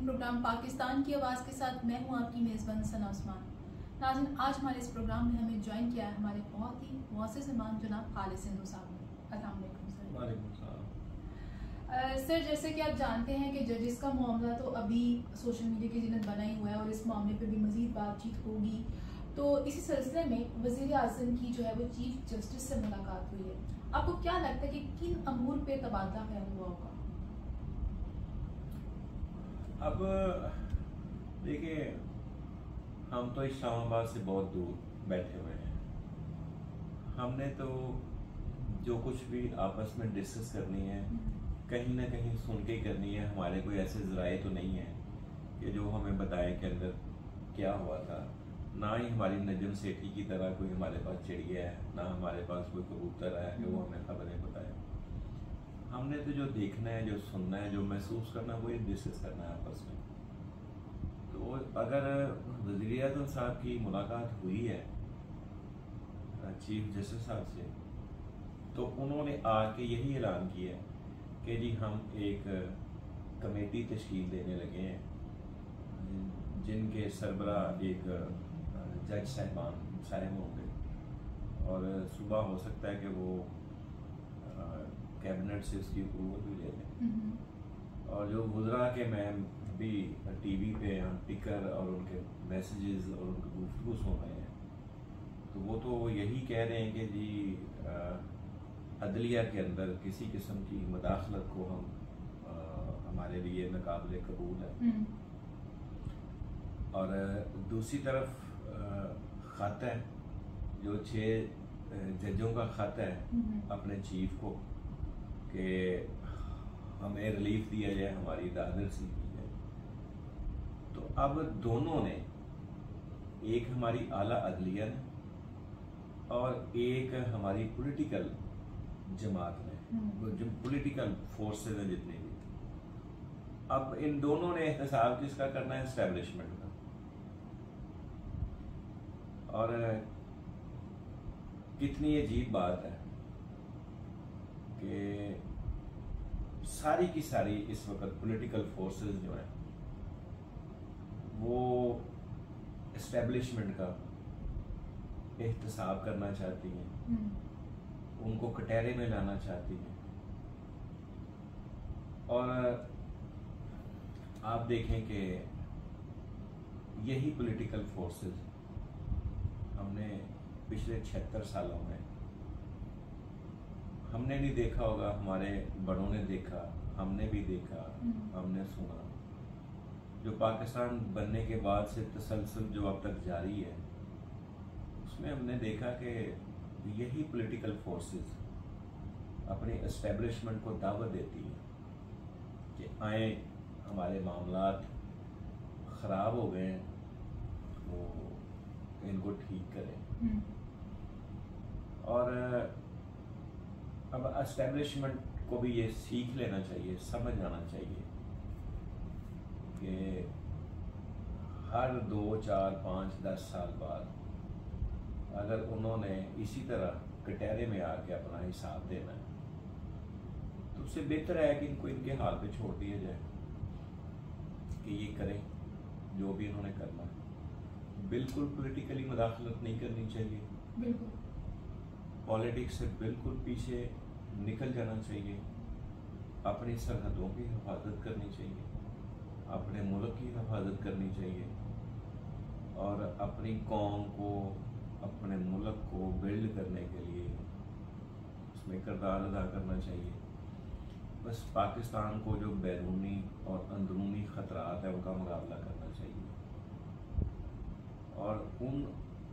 नाज़रीन, प्रोग्राम पाकिस्तान की आवाज़ के साथ मैं हूं आपकी मेज़बान सना उस्मान। नाज़रीन, आज हमारे इस प्रोग्राम में हमें ज्वाइन किया है हमारे बहुत ही मुअज़्ज़ज़ मेहमान जनाब खालिद सिंधू साहब ने। अस्सलाम वालेकुम सर। वालेकुम सलाम। सर, जैसे कि आप जानते हैं कि जजेस का मामला तो अभी सोशल मीडिया की जिन्नत बना ही हुआ है और इस मामले पर भी मज़ीद बातचीत होगी। तो इसी सिलसिले में वज़ीर आज़म की जो है वो चीफ जस्टिस से मुलाकात हुई है। आपको क्या लगता है कि किन अमूर पे तबादला ख्याल हुआ होगा? अब देखिए, हम तो इस्लामाबाद से बहुत दूर बैठे हुए हैं। हमने तो जो कुछ भी आपस में डिस्कस करनी है कहीं ना कहीं सुन के ही करनी है। हमारे कोई ऐसे ज़राए तो नहीं है कि जो हमें बताए कि अंदर क्या हुआ था। ना ही हमारी नजम सेठी की तरह कोई हमारे पास चिड़िया है, ना हमारे पास कोई कबूतर है कि वो हमें खबरें बताए। हमने तो जो देखना है, जो सुनना है, जो महसूस करना है, वही डिस्कस करना है आपस में। तो अगर वज़ीर आज़म साहब की मुलाकात हुई है चीफ जस्टिस साहब से, तो उन्होंने आके यही ऐलान किया कि जी हम एक कमेटी तश्कील देने लगे हैं जिनके सरबरा एक जज साहब होंगे और सुबह हो सकता है कि वो कैबिनेट से उसकी अप्रूवल भी ले लें। और जो गुजरा के मैं भी टीवी पे हम टिकर और उनके मैसेजेस और उनकी गुफ्तगू सुन रहे हैं, तो वो तो यही कह रहे हैं कि जी अदलिया के अंदर किसी किस्म की मदाखलत को हम हमारे लिए नाकाबिले कबूल है। और दूसरी तरफ खत है, जो 6 जजों का खत है अपने चीफ को कि हमें रिलीफ दिया जाए, हमारी इजाज़त सी की जाए। तो अब दोनों ने, एक हमारी आला अदलिया ने और एक हमारी पॉलिटिकल जमात ने, जो पॉलिटिकल फोर्सेस हैं जितने भी, अब इन दोनों ने एहतसाब किसका करना है? एस्टेब्लिशमेंट का। और कितनी अजीब बात है कि सारी की सारी इस वक्त पॉलिटिकल फोर्सेस जो हैं वो एस्टेब्लिशमेंट का एहतसाब करना चाहती हैं, उनको कटहरे में लाना चाहती हैं। और आप देखें कि यही पॉलिटिकल फोर्सेस हमने पिछले 76 सालों में हमने नहीं देखा होगा, हमारे बड़ों ने देखा, हमने भी देखा, हमने सुना। जो पाकिस्तान बनने के बाद से तसलसल जो अब तक जारी है, उसमें हमने देखा कि यही पॉलिटिकल फोर्सेस अपने एस्टेब्लिशमेंट को दावत देती है कि आए, हमारे मामलात ख़राब हो गए हैं, वो इनको ठीक करें। और अब एस्टेब्लिशमेंट को भी ये सीख लेना चाहिए, समझ आना चाहिए कि हर 2, 4, 5, 10 साल बाद अगर उन्होंने इसी तरह कटहरे में आके अपना हिसाब देना है, तो उससे बेहतर है कि इनको इनके हाल पे छोड़ दिया जाए कि ये करें जो भी इन्होंने करना है। बिल्कुल पॉलिटिकली मुदाखलत नहीं करनी चाहिए, बिल्कुल पॉलिटिक्स से बिल्कुल पीछे निकल जाना चाहिए। अपनी सरहदों की हिफाजत करनी चाहिए, अपने मुल्क की हिफाजत करनी चाहिए और अपनी कौम को, अपने मुल्क को बिल्ड करने के लिए उसमें किरदार अदा करना चाहिए। बस पाकिस्तान को जो बैरूनी और अंदरूनी ख़तरात है उनका मुकाबला करना चाहिए और उन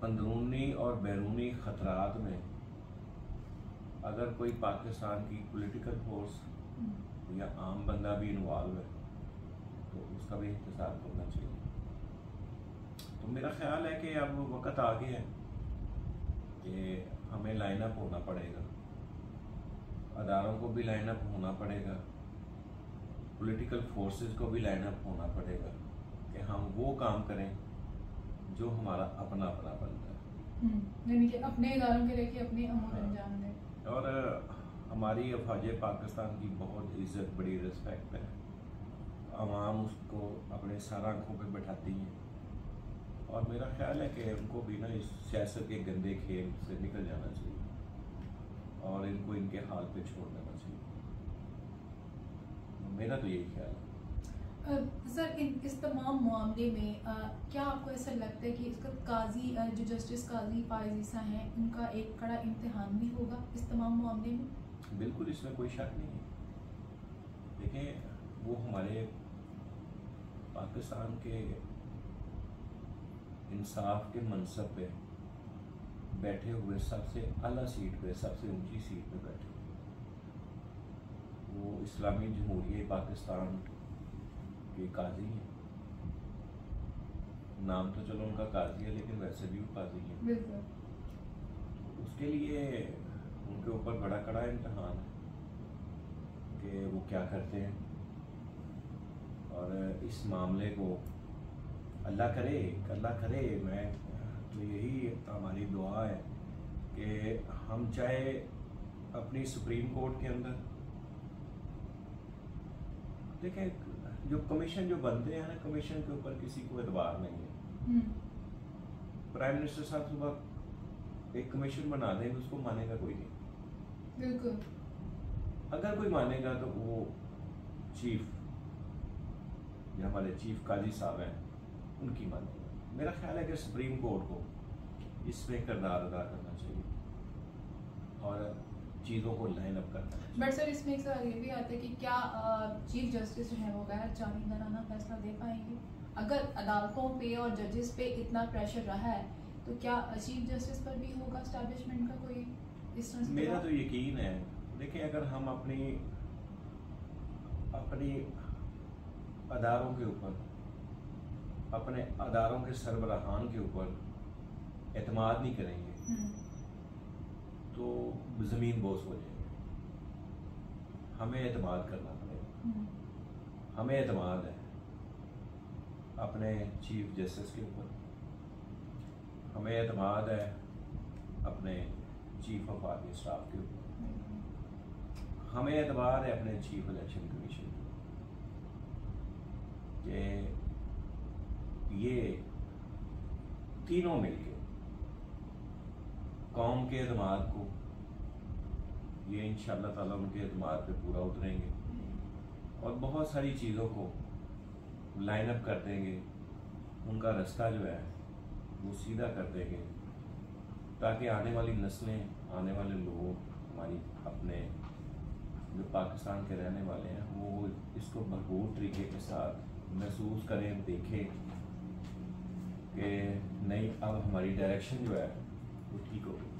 अंदरूनी और बैरूनी ख़तरात में अगर कोई पाकिस्तान की पॉलिटिकल फोर्स या आम बंदा भी इन्वॉल्व है तो उसका भी एहतसाब करना चाहिए। तो मेरा ख्याल है कि अब वक्त आ गया है कि हमें लाइन अप होना पड़ेगा, अदारों को भी लाइन अप होना पड़ेगा, पॉलिटिकल फोर्सेस को भी लाइन अप होना पड़ेगा कि हम वो काम करें जो हमारा अपना अपना बनता है, यानी कि अपने इदारों के लेके अपने अमूर अंजाम दें। और हमारी अफवाज पाकिस्तान की बहुत इज्जत, बड़ी रिस्पेक्ट है आवाम उसको अपने सारा आंखों पे बैठाती हैं, और मेरा ख्याल है कि उनको भी ना इस सियासत के गंदे खेल से निकल जाना चाहिए और इनको इनके हाल पे छोड़ देना चाहिए। मेरा तो यही ख्याल है। सर इस तमाम मामले में क्या आपको ऐसा लगता है कि इसका काजी जो जस्टिस काजी फायज़ ईसा हैं उनका एक कड़ा इम्तिहान भी होगा इस तमाम मामले में? बिल्कुल, इसमें कोई शक नहीं है। देखिए, वो हमारे पाकिस्तान के इंसाफ के मनसब पे बैठे हुए सबसे आला सीट पे, सबसे ऊंची सीट पे बैठे। वो इस्लामी जमहूरिया पाकिस्तान के काजी हैं। नाम तो चलो उनका काजी है, लेकिन वैसे भी वो काजी हैं। बिल्कुल। उसके लिए उनके ऊपर बड़ा कड़ा इम्तिहान है कि वो क्या करते हैं, और इस मामले को अल्लाह करे, मैं तो यही हमारी दुआ है कि हम चाहे अपनी सुप्रीम कोर्ट के अंदर देखें, जो कमीशन जो बनते हैं ना, कमीशन के ऊपर किसी को एतबार नहीं है। प्राइम मिनिस्टर साहब सुबह एक कमीशन बना देंगे, उसको मानेगा कोई नहीं। बिल्कुल। अगर कोई मानेगा तो वो चीफ, जो हमारे चीफ काजी साहब हैं, उनकी मानेगा। मेरा ख्याल है कि सुप्रीम कोर्ट को इसमें किरदार अदा करना चाहिए और चीज़ों को लाइन अप करना चाहिए। बट सर इसमें एक सवाल ये भी आता है कि क्या चीफ जस्टिस जो है वो गैर जानिबदाराना फैसला दे पाएंगे? अगर अदालतों पे और जजेस पे इतना प्रेशर रहा है तो क्या चीफ जस्टिस पर भी होगा एस्टैब्लिशमेंट का कोई इस तरह से? मेरा तो यकीन है। देखिए, अगर हम अपनी अदारों के ऊपर, अपने अदारों के सरबराहान के ऊपर एतमाद नहीं करेंगे तो ज़मीन बोझ हो जाएगी। हमें एतमाद करना पड़ेगा। हमें एतमाद है अपने चीफ जस्टिस के ऊपर, हमें एतमाद है अपने चीफ ऑफ आर्मी स्टाफ के ऊपर, हमें एतबार है अपने चीफ इलेक्शन कमीशन के। ये तीनों मिलके कौम के एतमाद को, ये इंशाअल्लाह ताला उनके एतमाद पे पूरा उतरेंगे और बहुत सारी चीज़ों को लाइन अप कर देंगे। उनका रास्ता जो है वो सीधा कर देंगे ताकि आने वाली नस्लें, आने वाले लोग, हमारी अपने जो पाकिस्तान के रहने वाले हैं, वो इसको भरपूर तरीके के साथ महसूस करें, देखें कि नहीं, अब हमारी डायरेक्शन जो है वो ठीक हो गई।